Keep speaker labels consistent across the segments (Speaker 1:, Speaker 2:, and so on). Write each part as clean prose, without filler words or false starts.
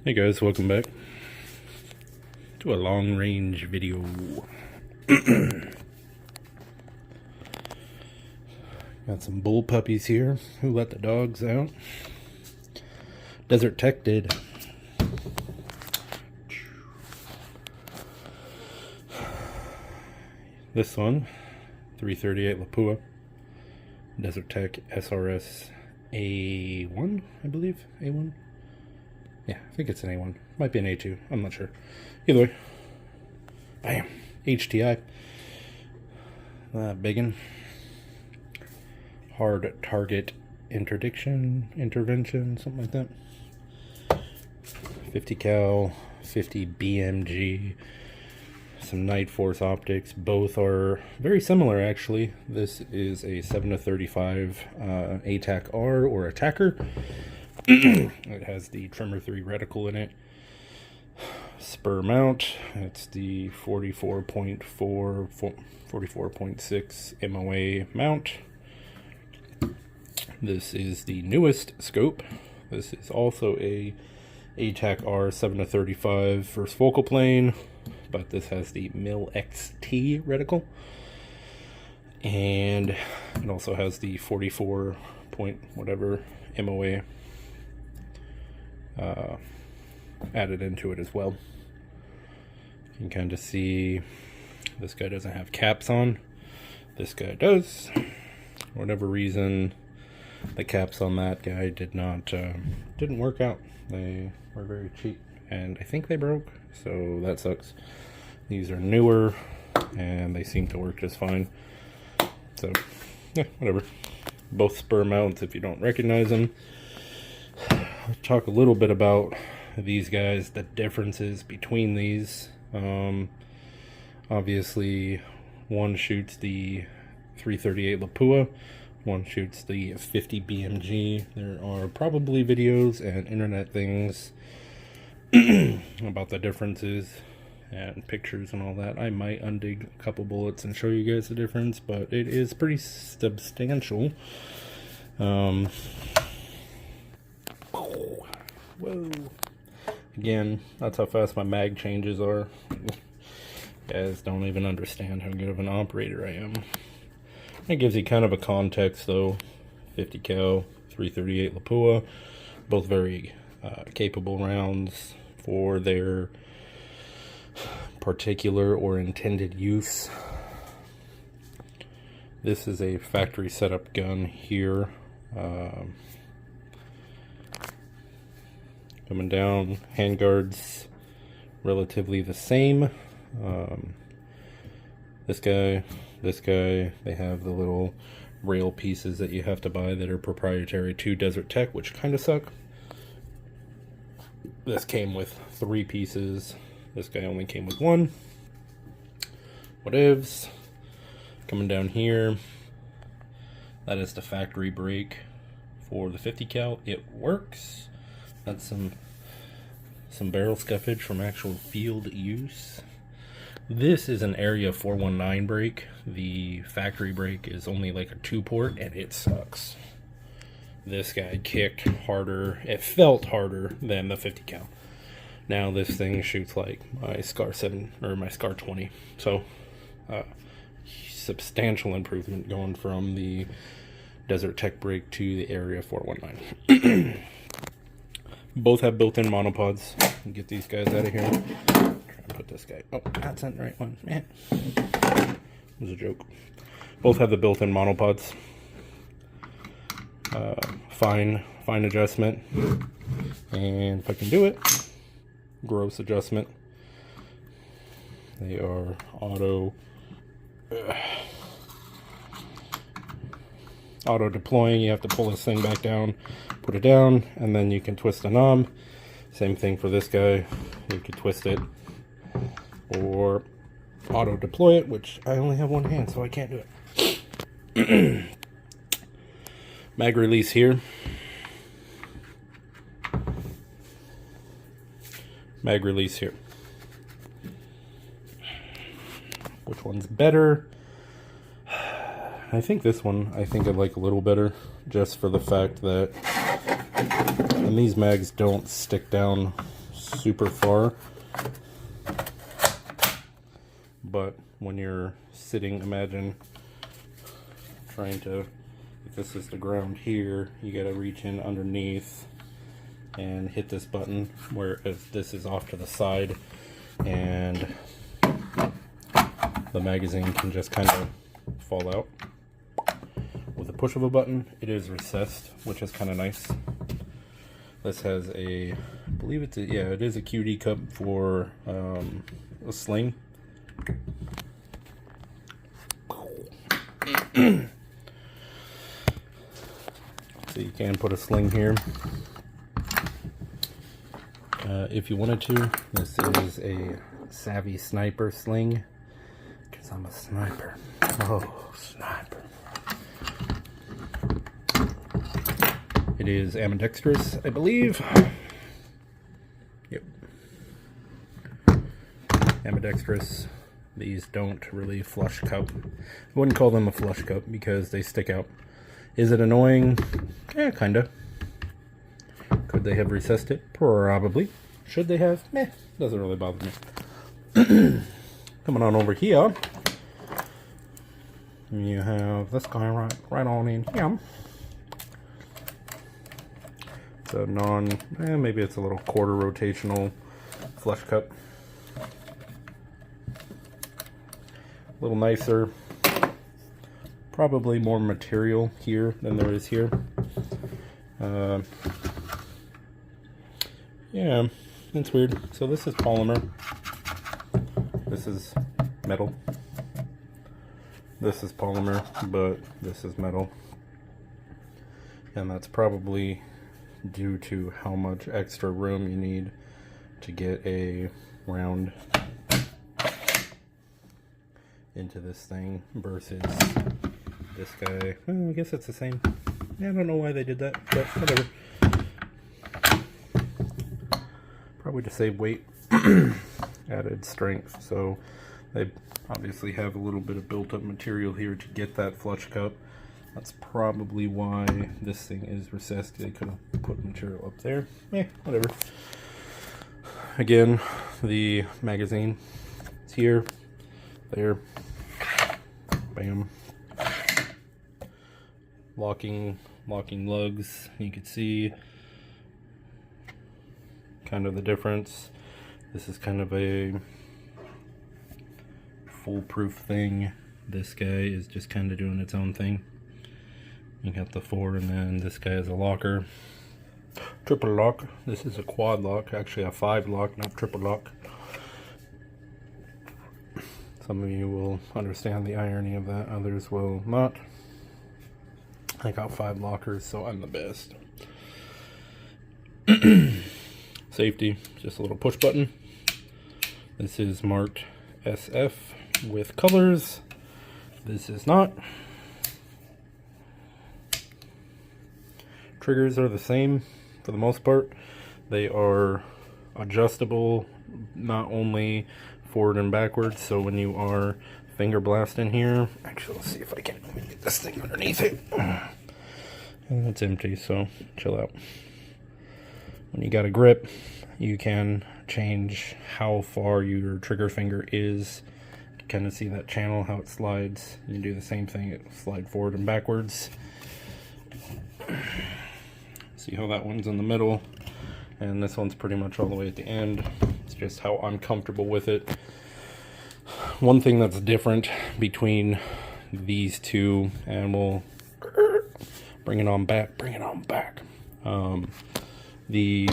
Speaker 1: Hey guys, welcome back to a long range video. Got some bull puppies here who let the dogs out. Desert Tech did. This one, 338 Lapua, Desert Tech SRS A1, I believe, A1. Yeah, I think it's an A1. Might be an A2. I'm not sure. Either way. Bam. HTI. Biggin. Hard target intervention, something like that. 50 cal, 50 BMG, some Night Force optics. Both are very similar, actually. This is a 7-35 ATAC R or attacker. It has the Trimmer 3 reticle in it. Spur mount. It's the 44.6 MOA mount. This is the newest scope. This is also a ATAC R 7-35 first focal plane, but this has the Mil XT reticle. And it also has the 44 point whatever MOA added into it as well. You can kind of see this guy doesn't have caps on. This guy does. For whatever reason, the caps on that guy didn't work out. They were very cheap, and I think they broke, so that sucks. These are newer, and they seem to work just fine. So, yeah, whatever. Both spur mounts if you don't recognize them. I'll talk a little bit about these guys, the differences between these. Obviously, one shoots the 338 Lapua, one shoots the 50 BMG. There are probably videos and internet things about the differences and pictures and all that. I might undig a couple bullets and show you guys the difference, but it is pretty substantial. Whoa. Again, that's how fast my mag changes are. You guys don't even understand how good of an operator I am. It gives you kind of a context though. 50 cal, 338 Lapua, both very capable rounds for their particular or intended use. This is a factory setup gun here. Coming down, handguards relatively the same. This guy, they have the little rail pieces that you have to buy that are proprietary to Desert Tech, which kind of suck. This came with 3 pieces. This guy only came with 1. Whatevs. Coming down here, that is the factory brake for the 50 cal. It works. That's some barrel scuffage from actual field use. This is an Area 419 brake. The factory brake is only like a 2-port, and it sucks. This guy kicked harder. It felt harder than the 50 cal. Now this thing shoots like my SCAR 7 or my SCAR 20. So substantial improvement going from the Desert Tech brake to the Area 419. Both have built-in monopods. Get these guys out of here. Try and put this guy. Oh, that's not the right one. Man, it was a joke. Both have the built-in monopods. Fine adjustment. And if I can do it, gross adjustment. They are auto deploying. You have to pull this thing back down, put it down, and then you can twist the knob. Same thing for this guy. You can twist it or auto deploy it, which I only have one hand, so I can't do it. Mag release here. Mag release here. Which one's better? I think this one, I like a little better, just for the fact that, and these mags don't stick down super far. But when you're sitting, imagine trying to, if this is the ground here, you gotta reach in underneath and hit this button, whereas this is off to the side, and the magazine can just kind of fall out. With a push of a button, it is recessed, which is kind of nice. This has a, I believe it's a, yeah, it is a QD cup for a sling. So you can put a sling here if you wanted to. This is a Savvy Sniper sling, because I'm a sniper. Oh, sniper. It is ambidextrous, I believe. Yep. Ambidextrous. These don't really flush cup. I wouldn't call them a flush cup because they stick out. Is it annoying? Yeah, kinda. Could they have recessed it? Probably. Should they have? Meh, doesn't really bother me. Coming on over here, you have this guy right on in here. It's a maybe it's a little quarter rotational flush cup. A little nicer. Probably more material here than there is here. Yeah, it's weird. So this is polymer. This is metal. This is polymer, but this is metal. And that's probably due to how much extra room you need to get a round into this thing versus this guy. Well, I guess it's the same. Yeah, I don't know why they did that, but whatever. Probably to save weight, added strength. So they obviously have a little bit of built up material here to get that flush cup. That's probably why this thing is recessed. They could have put material up there. Whatever. Again, the magazine is here, there, bam. Locking lugs. You can see kind of the difference. This is kind of a foolproof thing. This guy is just kind of doing its own thing. You got the 4, and then this guy is a locker. Triple lock. This is a quad lock, actually a 5 lock, not triple lock. Some of you will understand the irony of that, others will not. I got 5 lockers, so I'm the best. Safety, just a little push button. This is marked SF with colors. This is not. Triggers are the same for the most part. They are adjustable, not only forward and backwards. So when you are finger blasting here, actually, let's see if I can get this thing underneath it. And it's empty, so chill out. When you got a grip, you can change how far your trigger finger is. You can kind of see that channel, how it slides. You do the same thing, it slide forward and backwards. See how that one's in the middle, and this one's pretty much all the way at the end. It's just how I'm comfortable with it. One thing that's different between these two, and we'll bring it on back. The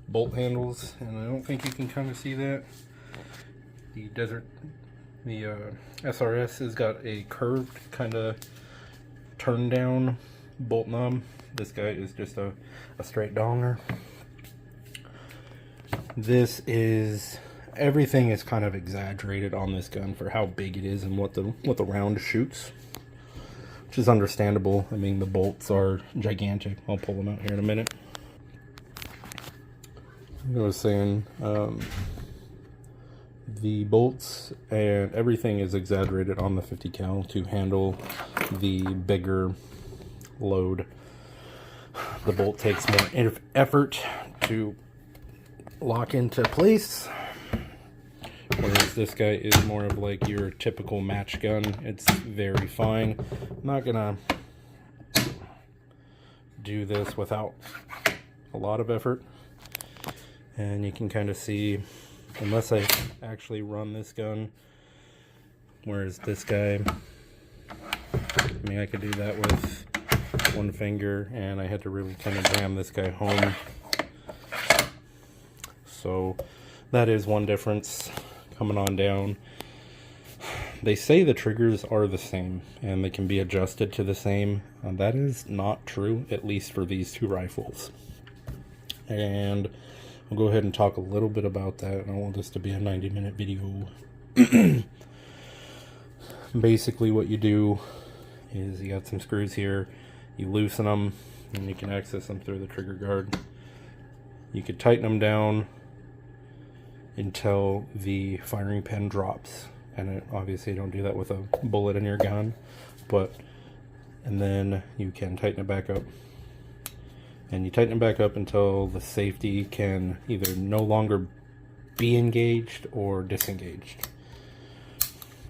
Speaker 1: bolt handles, and I don't think you can kind of see that. The SRS has got a curved kind of turn down bolt knob. This guy is just a straight donger. This is, everything is kind of exaggerated on this gun for how big it is and what the round shoots, which is understandable. I mean, the bolts are gigantic. I'll pull them out here in a minute. I was saying, the bolts and everything is exaggerated on the 50 cal to handle the bigger load. The bolt takes more effort to lock into place. Whereas this guy is more of like your typical match gun. It's very fine. I'm not gonna do this without a lot of effort. And you can kind of see, unless I actually run this gun, whereas this guy, I mean, I could do that with one finger, and I had to really kind of jam this guy home. So that is one difference coming on down. They say the triggers are the same and they can be adjusted to the same. That is not true, at least for these two rifles. And I'll go ahead and talk a little bit about that. I want this to be a 90-minute video. Basically what you do is you got some screws here, you loosen them, and you can access them through the trigger guard. You could tighten them down until the firing pin drops, and obviously you don't do that with a bullet in your gun, and then you can tighten it back up, and you tighten it back up until the safety can either no longer be engaged or disengaged,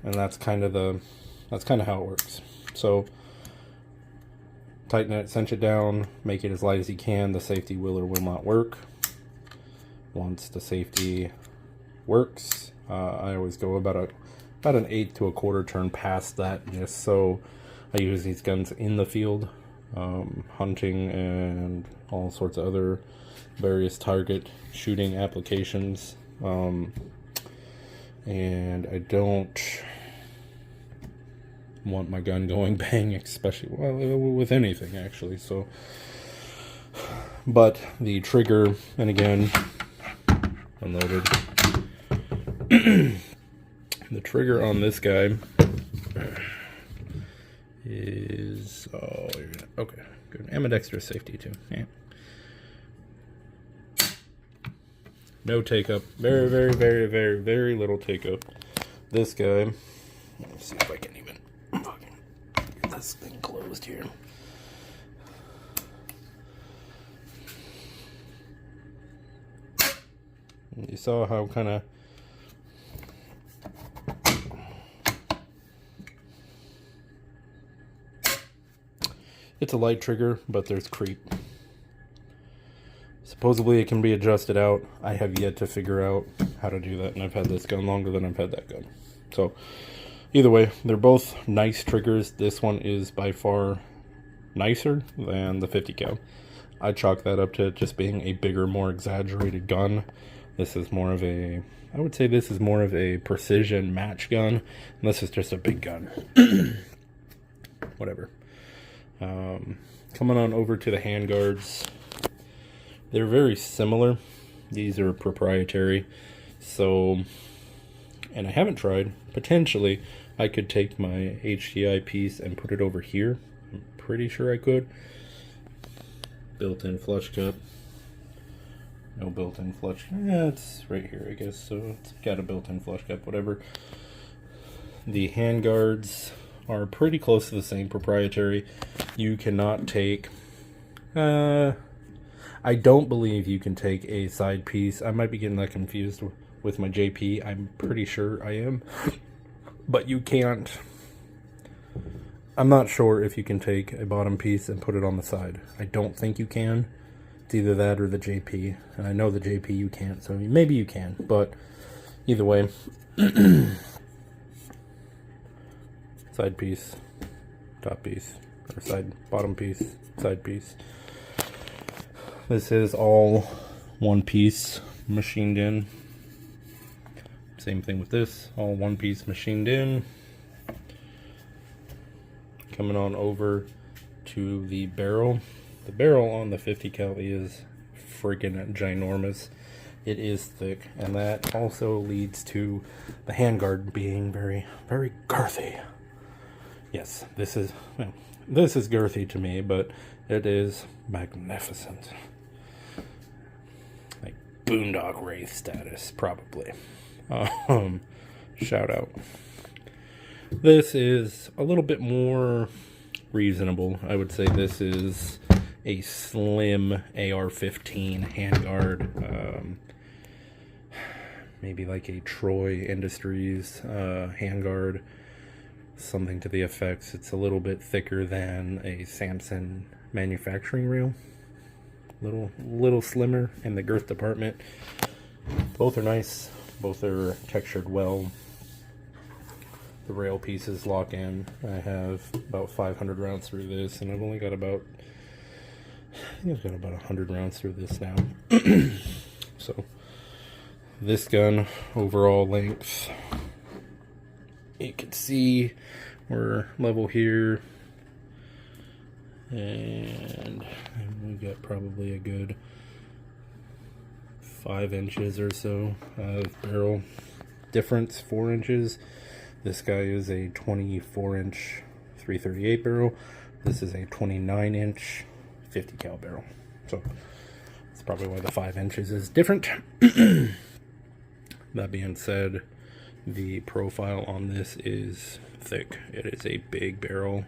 Speaker 1: and that's kind of how it works. So tighten it, cinch it down, make it as light as you can. The safety will or will not work. Once the safety works, I always go about an eighth to a quarter turn past that, just so I use these guns in the field, hunting and all sorts of other various target shooting applications, and I don't want my gun going bang, especially with anything actually. So, but the trigger, and again, unloaded. The trigger on this guy is, okay, good. Ambidextrous safety too. Yeah. No take up. Very, very, very, very, very little take up. This guy, let's see if I can even fucking get this thing closed here. You saw how kind of it's a light trigger, but there's creep. Supposedly it can be adjusted out. I have yet to figure out how to do that, and I've had this gun longer than I've had that gun. So either way, they're both nice triggers. This one is by far nicer than the 50 cal. I chalk that up to just being a bigger, more exaggerated gun. This is more of a, I would say this is more of a precision match gun, and this is just a big gun. Whatever. Coming on over to the handguards, they're very similar. These are proprietary, so, and I haven't tried. Potentially, I could take my HTI piece and put it over here. I'm pretty sure I could. Built-in flush cup. No built-in flush. Yeah, it's right here, I guess. So it's got a built-in flush cup, whatever. The handguards are pretty close to the same, proprietary. You cannot take, I don't believe you can take a side piece. I might be getting that confused with my JP. I'm pretty sure I am. But you can't, I'm not sure if you can take a bottom piece and put it on the side. I don't think you can. It's either that or the JP. And I know the JP you can't, so maybe you can. But either way, side piece, top piece, or bottom piece, side piece. This is all one piece machined in. Same thing with this, all one piece machined in. Coming on over to the barrel. The barrel on the 50 cal is freaking ginormous. It is thick, and that also leads to the handguard being very, very girthy. Yes, this is girthy to me, but it is magnificent. Like Boondock Wraith status, probably. Shout out. This is a little bit more reasonable. I would say this is a slim AR-15 handguard. maybe like a Troy Industries handguard, something to the effects. It's a little bit thicker than a Samson manufacturing rail, little slimmer in the girth department. Both are nice, both are textured well. The rail pieces lock in. I have about 500 rounds through this, and I've only got about, I think I've got about 100 rounds through this now. So this gun, overall length, you can see we're level here, and we've got probably a good 5 inches or so of barrel difference, 4 inches. This guy is a 24-inch 338 barrel. This is a 29-inch 50 cal barrel. So that's probably why the 5 inches is different. That being said, the profile on this is thick. It is a big barrel.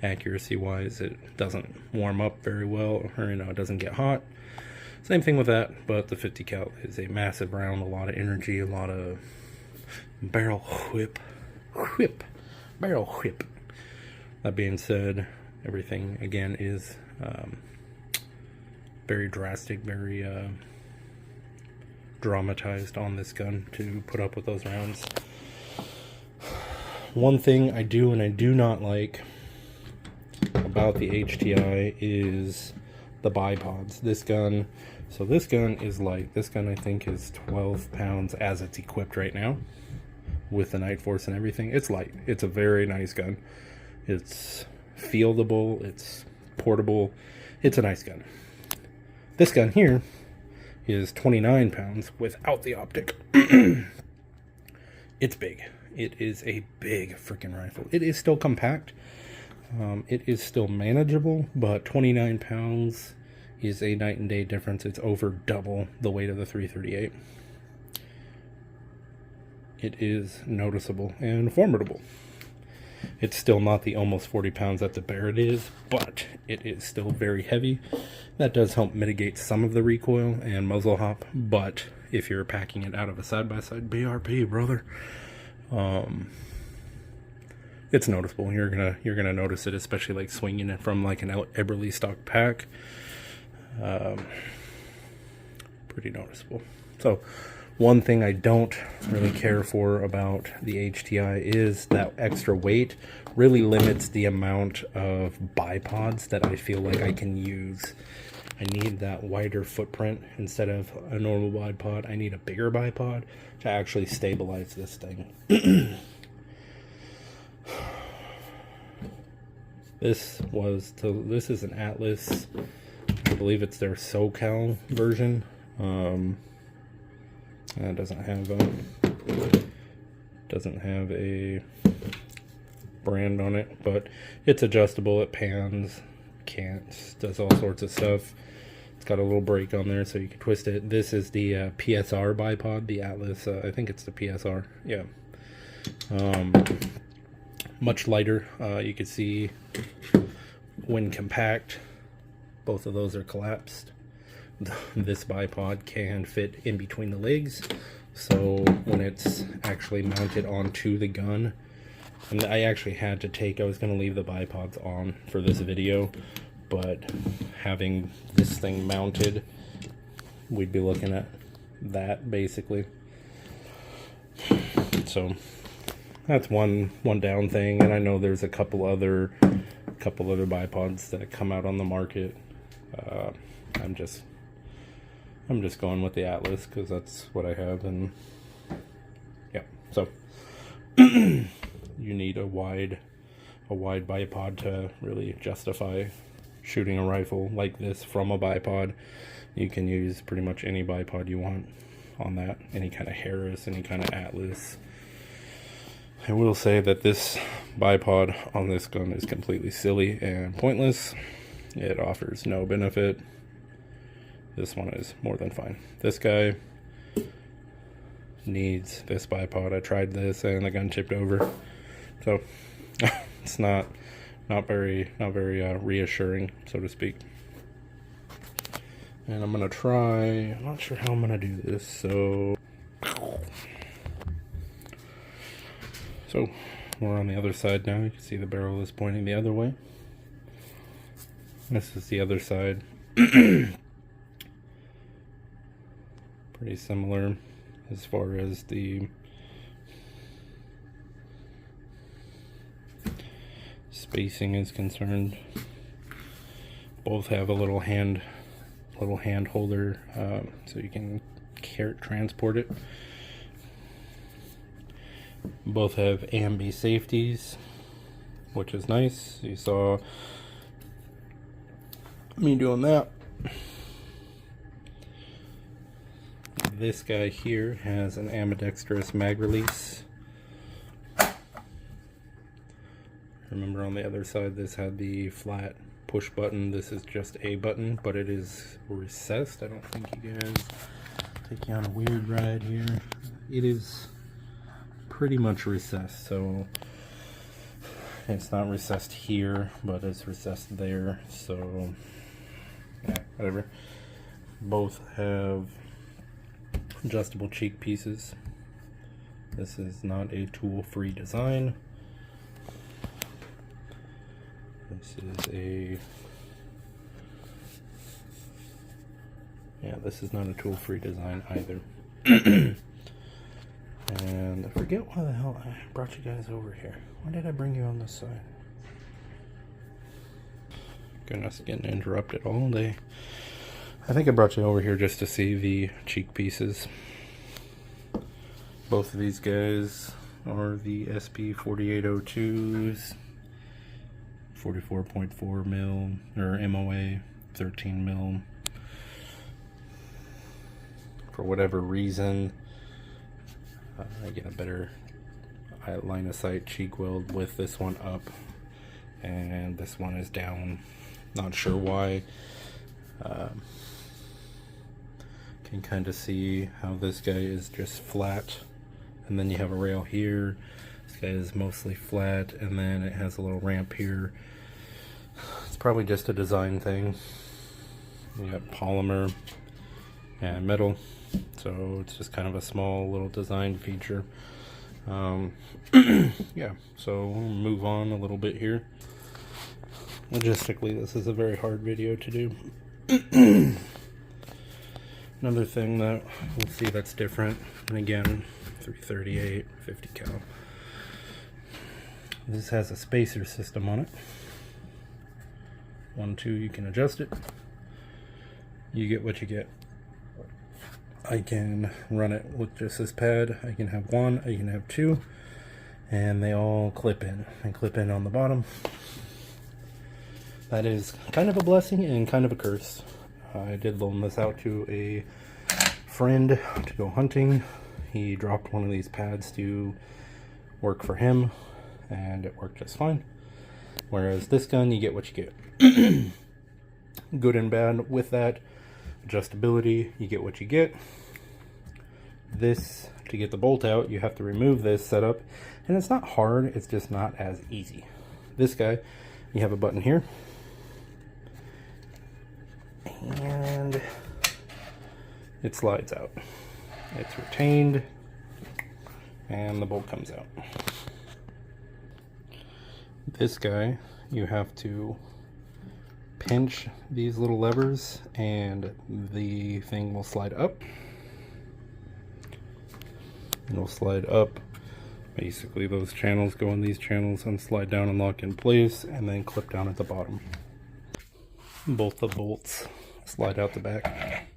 Speaker 1: Accuracy wise, it doesn't warm up very well, or it doesn't get hot. Same thing with that, but the 50 cal is a massive round, a lot of energy, a lot of barrel barrel whip. That being said, everything again is very drastic, very dramatized on this gun to put up with those rounds. One thing I do and I do not like about the HTI is the bipods. This gun is light. This gun I think is 12 pounds as it's equipped right now with the Night Force and everything. It's light. It's a very nice gun. It's fieldable, it's portable, it's a nice gun. This gun here is 29 pounds without the optic. It's big. It is a big freaking rifle. It is still compact. It is still manageable, but 29 pounds is a night and day difference. It's over double the weight of the 338. It is noticeable and formidable. It's still not the almost 40 pounds that the Barrett is, but it is still very heavy. That does help mitigate some of the recoil and muzzle hop, but if you're packing it out of a side-by-side BRP, brother, it's noticeable. You're gonna notice it, especially like swinging it from like an Eberly stock pack. Pretty noticeable. So one thing I don't really care for about the HTI is that extra weight really limits the amount of bipods that I feel like I can use. I need that wider footprint instead of a normal bipod. I need a bigger bipod to actually stabilize this thing. This is an Atlas. I believe it's their SoCal version. It doesn't have a brand on it, but it's adjustable. It pans, cants, does all sorts of stuff. It's got a little brake on there so you can twist it. This is the PSR bipod, the Atlas. I think it's the PSR. Yeah. Much lighter. You can see when compact, both of those are collapsed. This bipod can fit in between the legs, so when it's actually mounted onto the gun, and I actually had to I was going to leave the bipods on for this video, but having this thing mounted, we'd be looking at that basically. So that's one down thing, and I know there's a couple other bipods that come out on the market. I'm just going with the Atlas because that's what I have, and yeah. So you need a wide bipod to really justify shooting a rifle like this from a bipod. You can use pretty much any bipod you want on that, any kind of Harris, any kind of Atlas. I will say that this bipod on this gun is completely silly and pointless. It offers no benefit. This one is more than fine. This guy needs this bipod. I tried this and the gun chipped over, so it's not very reassuring, so to speak. And I'm gonna try, I'm not sure how I'm gonna do this, so we're on the other side now. You can see the barrel is pointing the other way. This is the other side. Pretty similar as far as the spacing is concerned. Both have a little hand holder, so you can transport it. Both have ambi safeties, which is nice. You saw me doing that. This guy here has an ambidextrous mag release. Remember, on the other side this had the flat push button. This is just a button, but it is recessed. I don't think you guys take you on a weird ride here. It is pretty much recessed, so it's not recessed here, but it's recessed there, so yeah, whatever. Both have adjustable cheek pieces. This is not a tool-free design. This is not a tool-free design either. And I forget why the hell I brought you guys over here. Why did I bring you on this side? Goodness, getting interrupted all day. I think I brought you over here just to see the cheek pieces. Both of these guys are the SP4802s, 44.4 mil, or MOA, 13 mil. For whatever reason, I get a better line of sight cheek weld with this one up, and this one is down. Not sure why. Can kind of see how this guy is just flat, and then you have a rail here. This guy is mostly flat, and then it has a little ramp here. It's probably just a design thing. You got polymer and metal, so it's just kind of a small little design feature. Yeah, so we'll move on a little bit here. Logistically, this is a very hard video to do. Another thing that we'll see that's different, and again, 338, 50 cal. This has a spacer system on it. 1, 2, you can adjust it. You get what you get. I can run it with just this pad. I can have 1, I can have 2, and they all clip in. They clip in on the bottom. That is kind of a blessing and kind of a curse. I did loan this out to a friend to go hunting. He dropped one of these pads to work for him, and it worked just fine. Whereas this gun, you get what you get. Good and bad with that. Adjustability, you get what you get. This, to get the bolt out, you have to remove this setup, and it's not hard, it's just not as easy. This guy, you have a button here, and it slides out. It's retained, and the bolt comes out. This guy, you have to pinch these little levers, and the thing will slide up. It'll slide up. Basically, those channels go in these channels and slide down and lock in place, and then clip down at the bottom. Both the bolts slide out the back.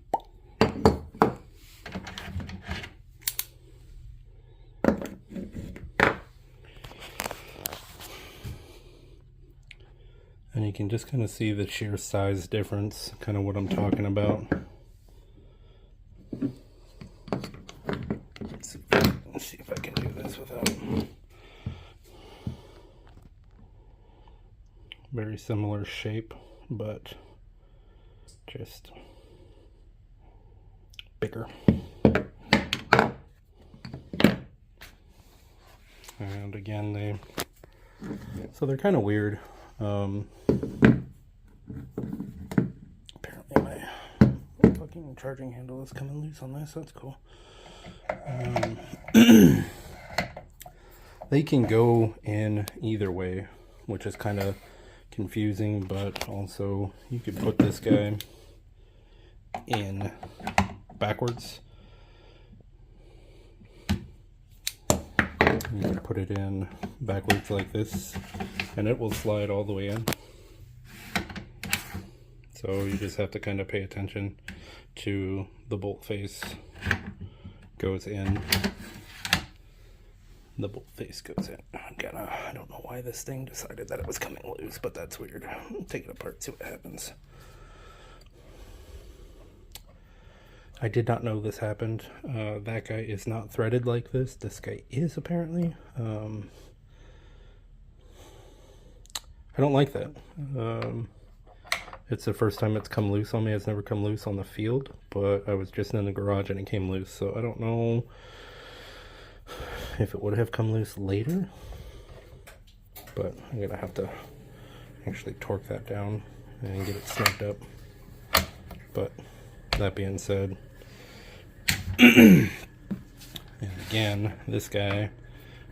Speaker 1: And you can just kind of see the sheer size difference, kind of what I'm talking about. Let's see if I can do this without. Very similar shape, but just bigger. And again, they're kind of weird. Apparently my working. Charging handle is coming loose on this. That's cool. They can go in either way, which is kind of confusing, but also you could put this guy in backwards. You can put it in backwards like this, and it will slide all the way in. So you just have to kind of pay attention to the bolt face goes in. The bolt face goes in. I don't know why this thing decided that it was coming loose, but that's weird. Take it apart, see what happens. I did not know this happened. That guy is not threaded like this. This guy is, apparently. I don't like that. It's the first time it's come loose on me. It's never come loose on the field, but I was just in the garage and it came loose. So I don't know if it would have come loose later, but I'm gonna have to actually torque that down and get it snapped up. But that being said, and again, this guy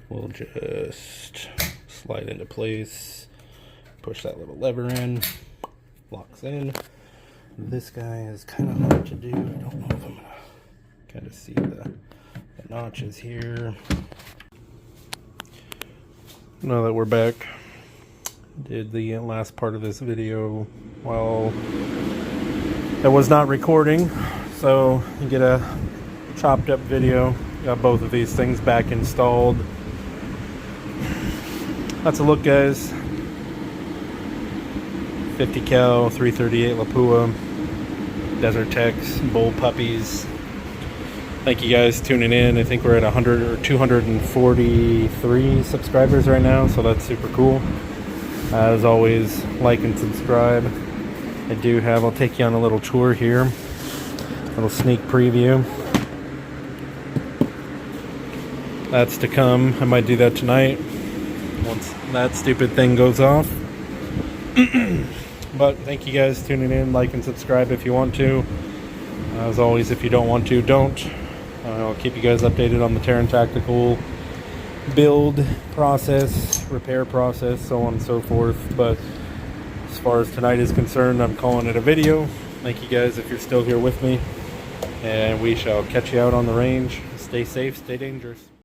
Speaker 1: will just slide into place, push that little lever in, locks in. This guy is kind of hard to do. I don't know if I'm gonna kind of see the notches here. Now that we're back, did the last part of this video while I was not recording, so you get a chopped up video. Got both of these things back installed. That's a look, guys. 50 cal 338 Lapua Desert Techs Bull Puppies. Thank you guys tuning in. I think we're at 100 or 243 subscribers right now, so that's super cool. As always, like and subscribe. I'll take you on a little tour here, a little sneak preview. That's to come. I might do that tonight once that stupid thing goes off. But thank you guys tuning in. Like and subscribe if you want to. As always, if you don't want to, don't. I'll keep you guys updated on the Terran Tactical build process, repair process, so on and so forth. But as far as tonight is concerned, I'm calling it a video. Thank you guys if you're still here with me, and we shall catch you out on the range. Stay safe, stay dangerous.